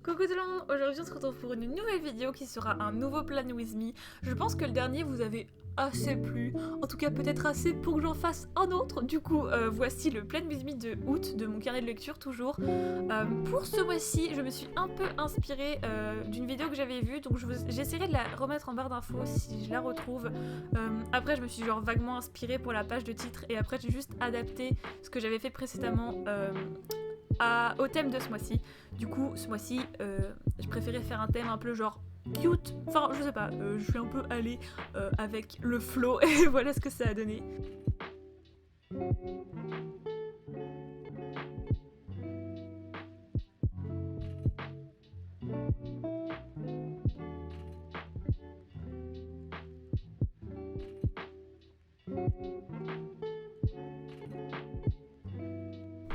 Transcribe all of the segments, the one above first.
Coucou tout le monde, aujourd'hui on se retrouve pour une nouvelle vidéo qui sera un nouveau Plan With Me. Je pense que le dernier vous avait assez plu, en tout cas peut-être assez pour que j'en fasse un autre. Du coup voici le Plan With Me de août de mon carnet de lecture toujours. Pour ce mois-ci je me suis un peu inspirée d'une vidéo que j'avais vue, donc j'essaierai de la remettre en barre d'infos si je la retrouve. Après je me suis genre vaguement inspirée pour la page de titre et après j'ai juste adapté ce que j'avais fait précédemment au thème de ce mois-ci. Du coup, ce mois-ci, je préférais faire un thème un peu genre cute. Enfin, je sais pas, je suis un peu allée avec le flow et voilà ce que ça a donné.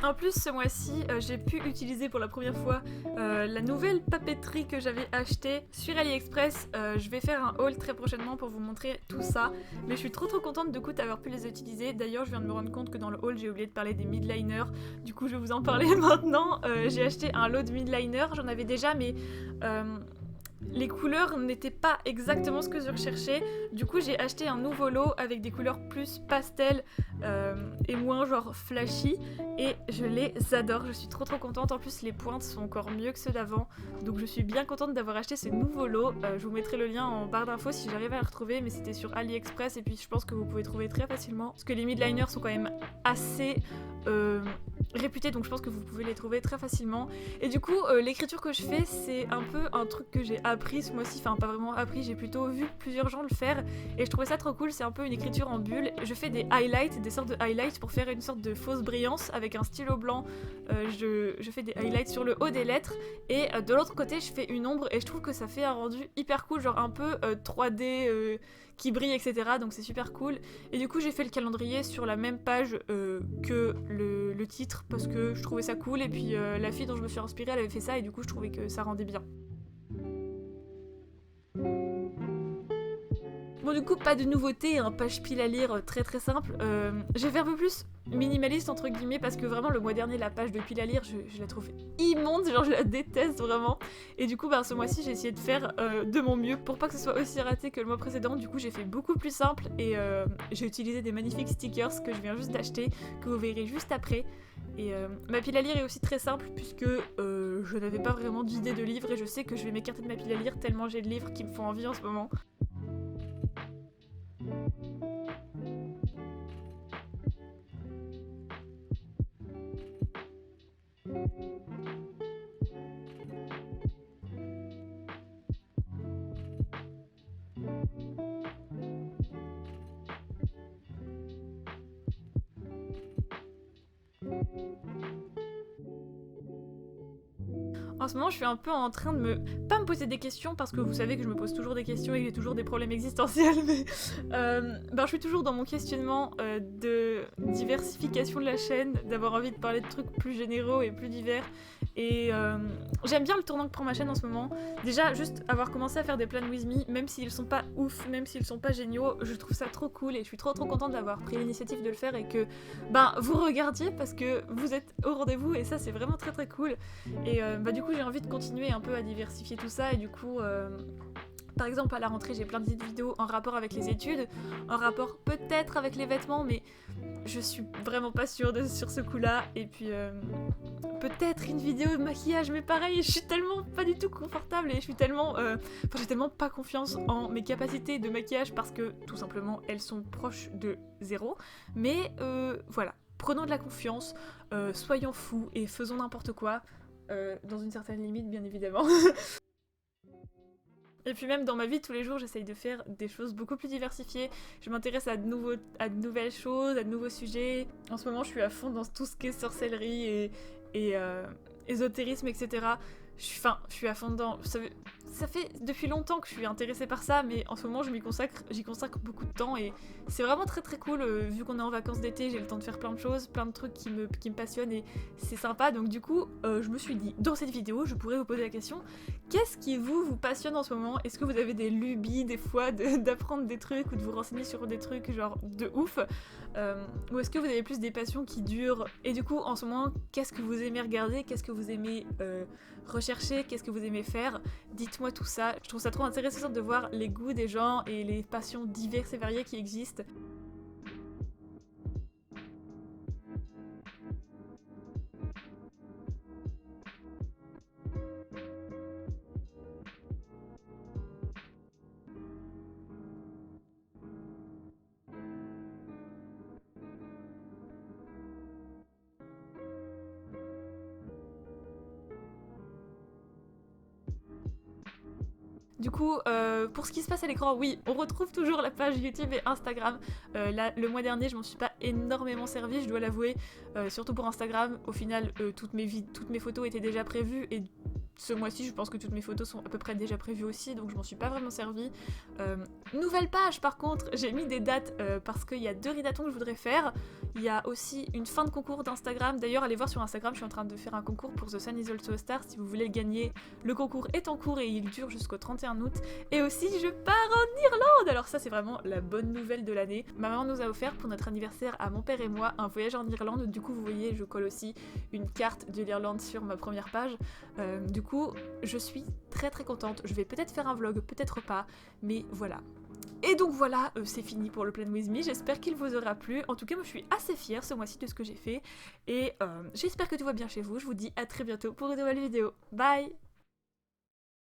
En plus, ce mois-ci, j'ai pu utiliser pour la première fois la nouvelle papeterie que j'avais achetée sur AliExpress. Je vais faire un haul très prochainement pour vous montrer tout ça. Mais je suis trop contente de coup d'avoir pu les utiliser. D'ailleurs, je viens de me rendre compte que dans le haul, j'ai oublié de parler des midliners. Du coup, je vais vous en parler maintenant. J'ai acheté un lot de midliners. J'en avais déjà, mais les couleurs n'étaient pas exactement ce que je recherchais. Du coup, j'ai acheté un nouveau lot avec des couleurs plus pastel et moins genre flashy. Et je les adore, je suis trop contente. En plus, les pointes sont encore mieux que ceux d'avant. Donc je suis bien contente d'avoir acheté ce nouveau lot. Je vous mettrai le lien en barre d'infos si j'arrive à le retrouver. Mais c'était sur AliExpress et puis je pense que vous pouvez trouver très facilement. Parce que les midliners sont quand même assez réputés, donc je pense que vous pouvez les trouver très facilement. Et du coup, l'écriture que je fais, c'est un peu un truc que j'ai appris ce mois-ci. Enfin, pas vraiment appris, j'ai plutôt vu plusieurs gens le faire. Et je trouvais ça trop cool, c'est un peu une écriture en bulle. Je fais des highlights, des sortes de highlights pour faire une sorte de fausse brillance avec un stylo blanc. Je fais des highlights sur le haut des lettres. Et de l'autre côté, je fais une ombre et je trouve que ça fait un rendu hyper cool, genre un peu 3D qui brille, etc. Donc c'est super cool. Et du coup, j'ai fait le calendrier sur la même page que le titre parce que je trouvais ça cool. Et puis la fille dont je me suis inspirée, elle avait fait ça et du coup, je trouvais que ça rendait bien. Bon, du coup, pas de nouveauté, un page pile à lire très simple. J'ai fait un peu plus minimaliste entre guillemets parce que vraiment le mois dernier la page de pile à lire je la trouve immonde, genre je la déteste vraiment. Et du coup ce mois-ci j'ai essayé de faire de mon mieux pour pas que ce soit aussi raté que le mois précédent. Du coup j'ai fait beaucoup plus simple et j'ai utilisé des magnifiques stickers que je viens juste d'acheter, que vous verrez juste après. Et ma pile à lire est aussi très simple puisque je n'avais pas vraiment d'idée de livre et je sais que je vais m'écarter de ma pile à lire tellement j'ai de livres qui me font envie en ce moment. En ce moment, je suis un peu en train de pas me poser des questions parce que vous savez que je me pose toujours des questions et que j'ai toujours des problèmes existentiels, mais je suis toujours dans mon questionnement de diversification de la chaîne, d'avoir envie de parler de trucs plus généraux et plus divers. Et j'aime bien le tournant que prend ma chaîne en ce moment. Déjà, juste avoir commencé à faire des plans with me, même s'ils sont pas ouf, même s'ils sont pas géniaux, je trouve ça trop cool et je suis trop contente d'avoir pris l'initiative de le faire et que vous regardiez parce que vous êtes au rendez-vous et ça c'est vraiment très cool. Et du coup j'ai envie de continuer un peu à diversifier tout ça et du coup par exemple à la rentrée j'ai plein de vidéos en rapport avec les études, en rapport peut-être avec les vêtements mais je suis vraiment pas sûre sur ce coup là. Et puis peut-être une vidéo de maquillage mais pareil je suis tellement pas du tout confortable et je suis tellement j'ai tellement pas confiance en mes capacités de maquillage parce que tout simplement elles sont proches de zéro. Mais voilà, prenons de la confiance, soyons fous et faisons n'importe quoi. Dans une certaine limite bien évidemment. Et puis même dans ma vie tous les jours j'essaye de faire des choses beaucoup plus diversifiées. Je m'intéresse à de nouvelles choses, à de nouveaux sujets. En ce moment je suis à fond dans tout ce qui est sorcellerie et ésotérisme, etc. Je suis à fond dedans. Ça fait depuis longtemps que je suis intéressée par ça, mais en ce moment j'y consacre beaucoup de temps et c'est vraiment très cool. Vu qu'on est en vacances d'été, j'ai le temps de faire plein de choses, plein de trucs qui me passionnent et c'est sympa. Donc du coup, je me suis dit, dans cette vidéo, je pourrais vous poser la question, qu'est-ce qui vous passionne en ce moment? Est-ce que vous avez des lubies des fois d'apprendre des trucs ou de vous renseigner sur des trucs genre de ouf? Ou est-ce que vous avez plus des passions qui durent? Et du coup, en ce moment, qu'est-ce que vous aimez regarder? Qu'est-ce que vous aimez rechercher cherchez, qu'est-ce que vous aimez faire, dites-moi tout ça. Je trouve ça trop intéressant de voir les goûts des gens et les passions diverses et variées qui existent. Du coup, pour ce qui se passe à l'écran, oui, on retrouve toujours la page YouTube et Instagram. Là, le mois dernier, je m'en suis pas énormément servi, je dois l'avouer, surtout pour Instagram. Au final, toutes mes photos étaient déjà prévues et ce mois-ci, je pense que toutes mes photos sont à peu près déjà prévues aussi, donc je m'en suis pas vraiment servi. Nouvelle page, par contre, j'ai mis des dates parce qu'il y a 2 readathons que je voudrais faire. Il y a aussi une fin de concours d'Instagram. D'ailleurs, allez voir sur Instagram, je suis en train de faire un concours pour The Sun Is Also a Star. Si vous voulez le gagner, le concours est en cours et il dure jusqu'au 31 août. Et aussi, je pars en Irlande. Alors ça, c'est vraiment la bonne nouvelle de l'année. Ma maman nous a offert pour notre anniversaire à mon père et moi un voyage en Irlande. Du coup, vous voyez, je colle aussi une carte de l'Irlande sur ma première page. Du coup, je suis très très contente. Je vais peut-être faire un vlog, peut-être pas, mais voilà. Et donc voilà, c'est fini pour le Plan With Me, j'espère qu'il vous aura plu. En tout cas, moi je suis assez fière ce mois-ci de ce que j'ai fait. Et j'espère que tout va bien chez vous. Je vous dis à très bientôt pour une nouvelle vidéo. Bye!